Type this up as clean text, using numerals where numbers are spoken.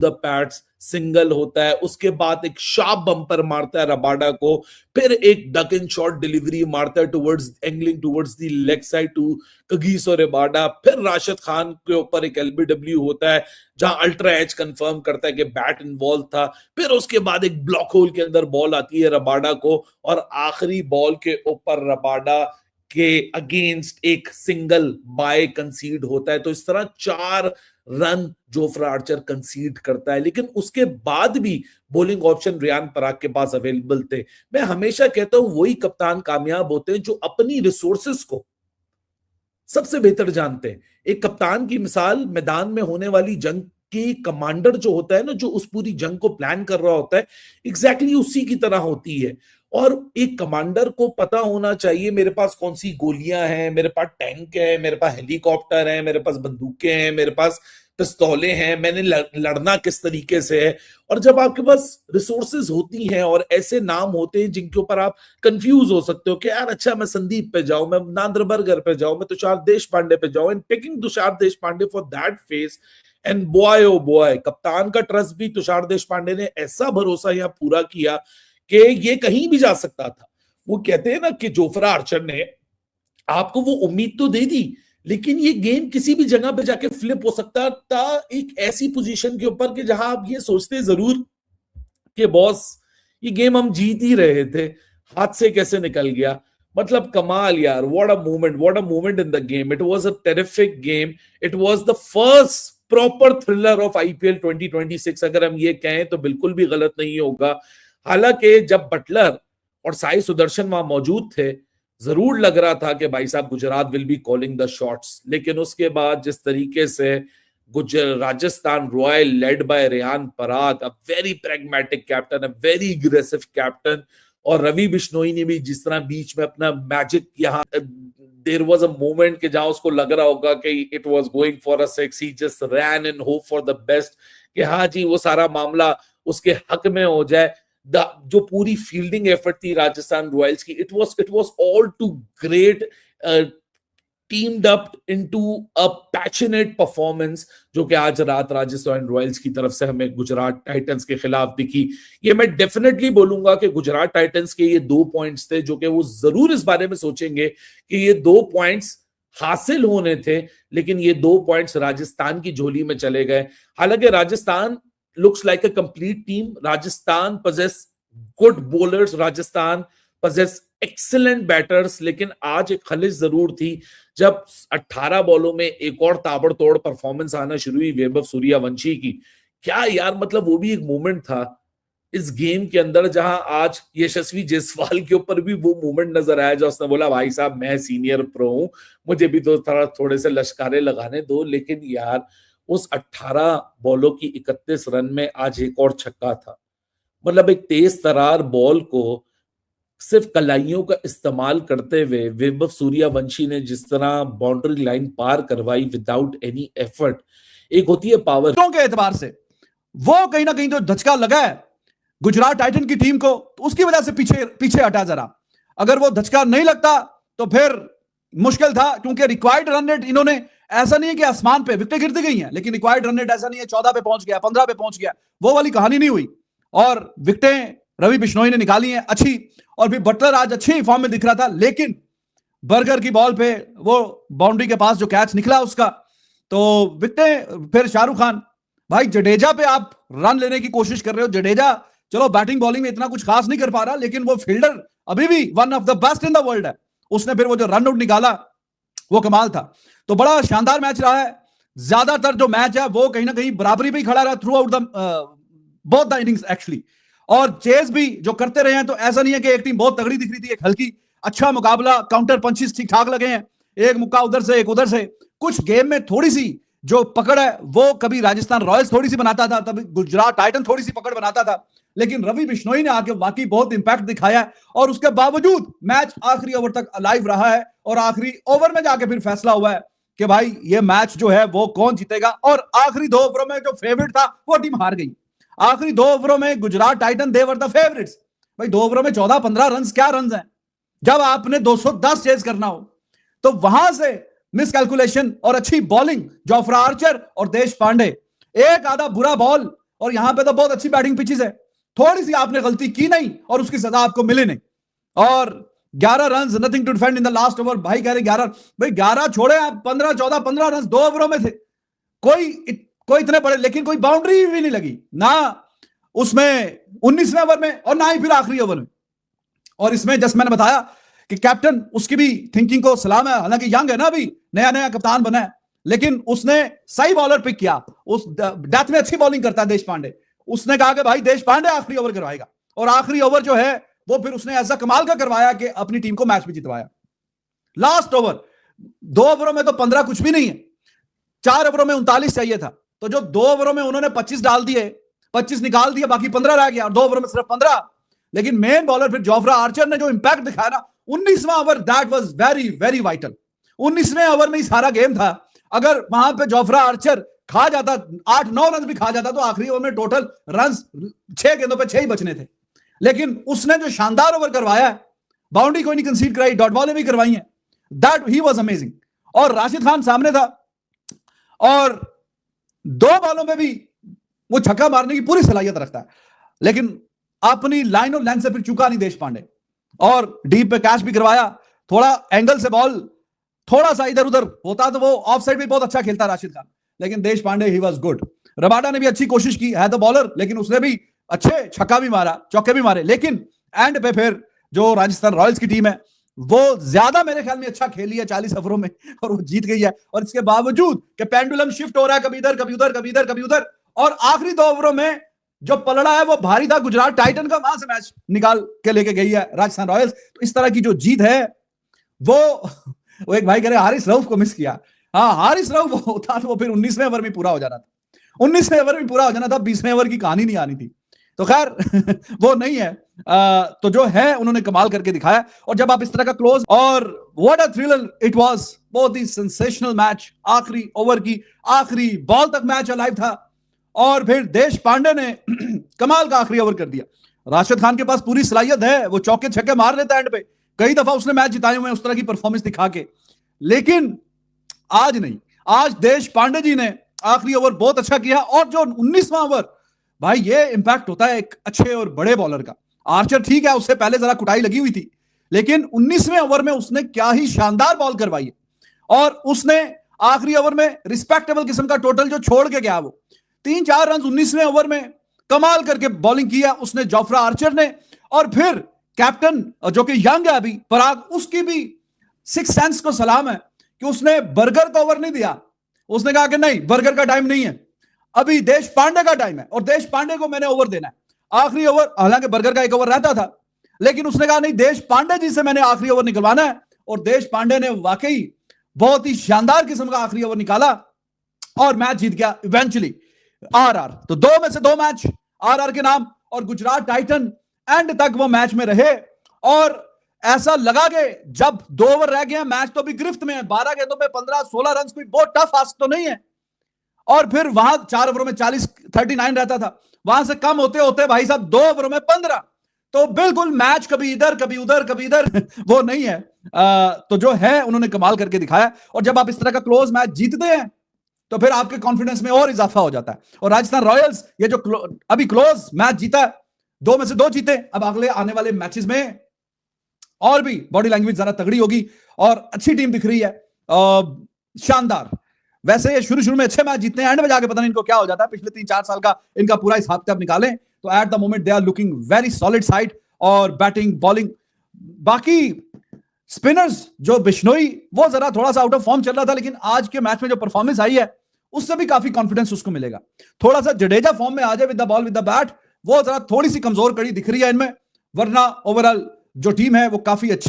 The pads single होता है, उसके बाद एक शार्प बम्पर मारता है रबाडा को, फिर एक डक इन शॉट डिलीवरी मारता है towards angling towards the leg side to Kagiso Rabada, फिर राशिद खान के ऊपर एक एलबीडब्ल्यू होता है जहां अल्ट्रा एज कंफर्म करता है कि बैट इन्वॉल्व था, फिर उसके बाद एक ब्लॉक होल के अंदर बॉल आती है रबाडा को और आखिरी बॉल के ऊपर रबाडा के अगेंस्ट एक सिंगल बाय कंसीड होता है। तो इस तरह 4 रन जोफ्रा आर्चर कंसीड करता है, लेकिन उसके बाद भी बॉलिंग ऑप्शन रियान पराग के पास अवेलेबल थे। मैं हमेशा कहता हूं वही कप्तान कामयाब होते हैं जो अपनी रिसोर्सेस को सबसे बेहतर जानते हैं। एक कप्तान की मिसाल मैदान में होने वाली जंग की कमांडर जो होता है ना, जो उस पूरी जंग को प्लान कर रहा होता है, एग्जैक्टली उसी की तरह होती है। और एक कमांडर को पता होना चाहिए मेरे पास कौन सी गोलियां हैं, मेरे पास टैंक है, मेरे पास हेलीकॉप्टर है, मेरे पास बंदूकें हैं, मेरे पास पिस्तौलें हैं, मैंने लड़ना किस तरीके से है। और जब आपके पास रिसोर्सेज होती हैं और ऐसे नाम होते हैं जिनके ऊपर आप कंफ्यूज हो सकते हो कि यार अच्छा मैं संदीप पे जाऊं, मैं नांद्रबर्गर पे जाऊं, मैं तुषार देशपांडे पे जाऊं, and picking Tushar Deshpande for that face, and boy oh boy कप्तान का ट्रस्ट भी तुषार देशपांडे ने ऐसा भरोसा यहां पूरा किया कि ये कहीं भी जा सकता था। वो कहते हैं ना कि जोफ्रा आर्चर ने आपको वो उम्मीद तो दे दी, लेकिन ये गेम किसी भी जगह पे जाके फ्लिप हो सकता था एक ऐसी पोजीशन के ऊपर कि जहां आप ये सोचते जरूर कि बॉस ये गेम हम जीत ही रहे थे, हाथ से कैसे निकल गया। मतलब कमाल यार, what a moment in the game. It was a terrific game, it was the first proper thriller of IPL 2026, अगर हम ये कहें तो बिल्कुल भी गलत नहीं होगा। हालांकि जब बटलर और साई सुदर्शन वहां मौजूद थे, जरूर लग रहा था कि भाई साहब Gujarat will be calling the shots, लेकिन उसके बाद जिस तरीके से Rajasthan royal led by Rehan Parag, a very pragmatic captain, a very aggressive captain, और रवि बिश्नोई ने भी जिस तरह बीच में अपना मैजिक यहाँ, देयर वाज अ मोमेंट कि जहां उसको लग रहा होगा कि it was going for a six, he just ran in hope for the best कि हाँ जी वो सारा मामला उसके हक में हो जाए। जो पूरी फील्डिंग एफर्ट थी राजस्थान रॉयल्स की, it was all too great, teamed up into a passionate performance, जो कि आज रात राजस्थान रॉयल्स की तरफ से हमें गुजरात टाइटंस के खिलाफ दिखी। ये मैं डेफिनेटली बोलूंगा कि गुजरात टाइटंस के ये 2 पॉइंट्स थे जो कि वो जरूर इस बारे में सोचेंगे कि ये 2 पॉइंट्स हासिल होने थे, लेकिन ये 2 पॉइंट्स राजस्थान की झोली में चले गए। हालांकि Rajasthan looks like a complete team. Rajasthan possess good bowlers. Rajasthan possess excellent batters. लेकिन आज एक खलिश जरूर थी जब 18 बॉलों में एक और ताबड़तोड़ परफॉर्मेंस आना शुरू हुई वैभव सूर्यवंशी की। क्या यार, मतलब वो भी एक मोमेंट था इस गेम के अंदर जहां आज यशस्वी जायसवाल के ऊपर भी वो मोमेंट नजर आया, जो उसने बोला भाई साहब मैं सीनियर प्रो हूं, मुझे भी तो थोड़े से लश्कारे लगाने दो। लेकिन यार उस 18 बॉलों की 31 रन में आज एक और छक्का था। मतलब एक तेज तरार बॉल को सिर्फ कलाइयों का इस्तेमाल करते हुए वैभव सूर्यवंशी ने जिस तरह बाउंड्री लाइन पार करवाई विदाउट एनी एफर्ट। एक होती है पावर के एतबार से वो कहीं ना कहीं जो धचका लगा है गुजरात टाइटन की टीम को, तो उसकी वजह से पीछे पीछे हटा जरा। अगर वो धचका नहीं लगता तो फिर मुश्किल था, क्योंकि रिक्वायर्ड रन रेट इन्होंने, ऐसा नहीं है कि आसमान पे विकेट गिरती गई हैं, लेकिन रिक्वायर्ड रन रेट ऐसा नहीं है 14 पे पहुंच गया, 15 पे पहुंच गया, वो वाली कहानी नहीं हुई। और विकेटें रवि बिश्नोई ने निकाली हैं अच्छी, और भी बटलर आज अच्छे फॉर्म में दिख रहा था, लेकिन बर्गर की बॉल पे वो बाउंड्री के पास जो कैच निकला उसका, तो विकेटें। फिर शाहरुख खान भाई, जडेजा पे आप रन लेने की कोशिश कर रहे हो। जडेजा चलो बैटिंग बॉलिंग में इतना कुछ खास नहीं कर पा रहा, लेकिन वो फील्डर अभी भी one of the best in the world है। उसने फिर वो जो रन आउट निकाला वो कमाल था। तो बड़ा शानदार मैच रहा है। ज्यादातर जो मैच है वो कहीं ना कहीं बराबरी पे ही खड़ा रहा through out the both the innings actually. और चेस भी जो करते रहे हैं, तो ऐसा नहीं है कि एक टीम बहुत तगड़ी दिख रही थी, एक हल्की। अच्छा मुकाबला, काउंटर पंचेस ठीक ठाक लगे हैं, एक मुक्का उधर से एक उधर से। कुछ गेम में थोड़ी सी जो पकड़ है वो कभी राजस्थान रॉयल्स थोड़ी सी बनाता था, तभी गुजरात टाइटन थोड़ी सी पकड़ बनाता था, लेकिन रवि बिश्नोई ने आके वाकई बहुत इंपैक्ट दिखाया है। और उसके बावजूद मैच आखिरी ओवर तक अलाइव रहा है, और आखिरी ओवर में जाके फिर फैसला हुआ है कि भाई ये मैच जो है वो कौन जीतेगा। और आखिरी 2 ओवरों में जो फेवरेट था वो टीम हार गई। आखिरी 2 ओवरों में Gujarat Titan they were the favourites. भाई 2 ओवरों में 14-15 रन क्या रन हैं, जब आपने 210 चेज करना हो। तो वहां से मिस कैलकुलेशन और अच्छी बॉलिंग जोफ्रा आर्चर और देश पांडे, एक आधा बुरा बॉल और यहां पे तो बहुत अच्छी बैटिंग पिचेस है, थोड़ी सी आपने गलती की नहीं और उसकी सजा आपको मिली नहीं। और 11 run, nothing to defend in the last over. भाई कह रहे 11, भाई 11 छोड़े आप, 15 14 15 रन 2 ओवरों में थे, कोई इतने बड़े, लेकिन कोई बाउंड्री भी नहीं लगी ना उसमें 19वें ओवर में और ना ही फिर आखिरी ओवर में। और इसमें जैसे मैंने बताया कि कैप्टन, उसकी भी थिंकिंग को सलाम है, हालांकि यंग है ना, अभी नया नया कप्तान बना है, लेकिन उसने सही बॉलर पिक किया। उस डेथ में अच्छी बॉलिंग करता है देश पांडे। उसने कहा कि भाई देश पांडे आखिरी ओवर करवाएगा, और आखिरी ओवर जो है वो फिर उसने ऐसा कमाल का करवाया कि अपनी टीम को मैच भी जितवाया। लास्ट ओवर 2 ओवरों में तो 15 कुछ भी नहीं है, 4 ओवरों में 39 चाहिए था, तो जो 2 ओवरों में उन्होंने 25 डाल दिए, 25 निकाल दिए, बाकी 15 रह गया, और 2 ओवरों में सिर्फ 15। लेकिन मेन बॉलर फिर जोफ्रा आर्चर ने जो इंपैक्ट दिखाया ना 19वां over, that was very very vital. 19वें ओवर में ही सारा गेम था। अगर वहां पे जोफ्रा आर्चर खा जाता, 8-9 रन भी खा जाता, तो आखिरी ओवर में टोटल रन 6 गेंदों पे 6 ही बचने थे। लेकिन उसने जो शानदार ओवर करवाया, बाउंड्री कोई नहीं कंसीड कराई, डॉट बॉलें भी करवाई हैं, दैट ही वाज अमेजिंग। और राशिद खान सामने था, और 2 बॉलों में भी वो छक्का मारने की पूरी सलाहियत रखता है, लेकिन अपनी लाइन और लेंथ से फिर चुका नहीं देश पांडे, और डीप पे कैच भी करवाया। थोड़ा एंगल से बॉल थोड़ा सा इधर उधर होता तो वो ऑफ साइड भी बहुत अच्छा खेलता राशिद खान, लेकिन Deshpande he was good. Rabada ने भी अच्छी कोशिश की, है तो बॉलर, लेकिन उसने भी अच्छे छक्का भी मारा, चौके भी मारे, लेकिन एंड पे फिर जो राजस्थान रॉयल्स की टीम है वो ज्यादा मेरे ख्याल में अच्छा खेली है 40 ओवरों में, और वो जीत गई है। और इसके बावजूद कि पेंडुलम शिफ्ट हो रहा है, कभी इधर कभी उधर, कभी इधर कभी उधर, और आखिरी 2 ओवरों में जो पलड़ा है वो भारी था गुजरात टाइटन का, वहां से मैच निकाल के लेके गई है राजस्थान रॉयल्स। तो इस तरह की जो जीत है वो एक भाई कह रहे हारिस रऊफ को मिस किया। हाँ, हारिस रऊफ होता तो वो फिर 19वें ओवर में पूरा हो जाना था, 19वें ओवर में पूरा हो जाना था, 20वें ओवर की कहानी नहीं आनी थी। तो खैर वो नहीं है। तो जो है उन्होंने कमाल करके दिखाया। और जब आप इस तरह का क्लोज, और what a thriller it was, बहुत ही सेंसेशनल मैच, आखिरी ओवर की आखिरी बॉल तक मैच अलाइव था, और फिर देश पांडे ने कमाल का आखिरी ओवर कर दिया। राशिद खान के पास पूरी सलाहियत है, वो चौके छक्के मार लेता है एंड पे, कई दफा उसने मैच जिताए हुए हैं उस तरह की परफॉर्मेंस दिखा के, लेकिन आज नहीं। आज देश पांडे जी ने आखिरी ओवर बहुत अच्छा किया। और जो 19वां ओवर, भाई ये इंपैक्ट होता है एक अच्छे और बड़े बॉलर का। आर्चर ठीक है, उससे पहले जरा कुटाई लगी हुई थी, लेकिन 19वें ओवर में उसने क्या ही शानदार बॉल करवाई है, और उसने आखिरी ओवर में रिस्पेक्टेबल किस्म का टोटल जो छोड़ के गया, वो 3-4 रन 19वें ओवर में कमाल करके बॉलिंग किया उसने, जोफ्रा आर्चर ने। और फिर कैप्टन जो कि यंग है अभी, पराग, उसकी भी सिक्स सेंस को सलाम है कि उसने बर्गर का ओवर नहीं दिया। उसने कहा कि नहीं, बर्गर का टाइम नहीं है, अभी देश पांडे का टाइम है, और देश पांडे को मैंने ओवर देना है आखिरी ओवर। हालांकि बर्गर का एक ओवर रहता था, लेकिन उसने कहा नहीं, देश पांडे जी से मैंने आखिरी ओवर निकलवाना है। और देश पांडे ने वाकई बहुत ही शानदार किस्म का आखिरी ओवर निकाला, और मैच जीत गया इवेंचुअली आरआर। तो 2 में से 2 मैच आरआर के नाम, और गुजरात टाइटन एंड तक वो मैच में रहे। और ऐसा लगा कि जब 2 ओवर रह गए, मैच तो भी गिरफ्त में है, 12 गेंदों पे 15-16 रन, कोई बहुत टफ आस्क तो नहीं है। और फिर वहां 4 ओवरों में 39 रहता था, वहां से कम होते होते भाई साहब 2 ओवरों में 15। तो बिल्कुल मैच कभी इधर कभी उधर कभी इधर वो नहीं है। तो जो है उन्होंने कमाल करके दिखाया। और जब आप इस तरह का क्लोज मैच जीतते हैं तो फिर आपके कॉन्फिडेंस में और इजाफा हो जाता है। और राजस्थान रॉयल्स ये जो अभी क्लोज मैच जीता, 2 में से 2 जीते, अब अगले आने वाले मैचेस में और भी बॉडी लैंग्वेज जरा तगड़ी होगी, और अच्छी टीम दिख रही है, शानदार। वैसे ये शुरू में अच्छे मैच जीतते हैं, एंड में जाके पता नहीं इनको क्या हो जाता है। पिछले 3-4 साल का इनका पूरा हिसाब किताब निकालें तो at the moment they are looking very solid side, और बैटिंग बॉलिंग, बाकी स्पिनर्स जो बिश्नोई वो जरा थोड़ा सा आउट ऑफ फॉर्म चल रहा था, लेकिन आज के मैच में जो परफॉर्मेंस आई है उससे भी काफी कॉन्फिडेंस उसको मिलेगा। थोड़ा सा जडेजा फॉर्म में आ जाए with the ball with the bat, वो जरा थोड़ी सी कमजोर कड़ी दिख रही है इनमें, वरना ओवरऑल जो टीम है वो काफी अच्छी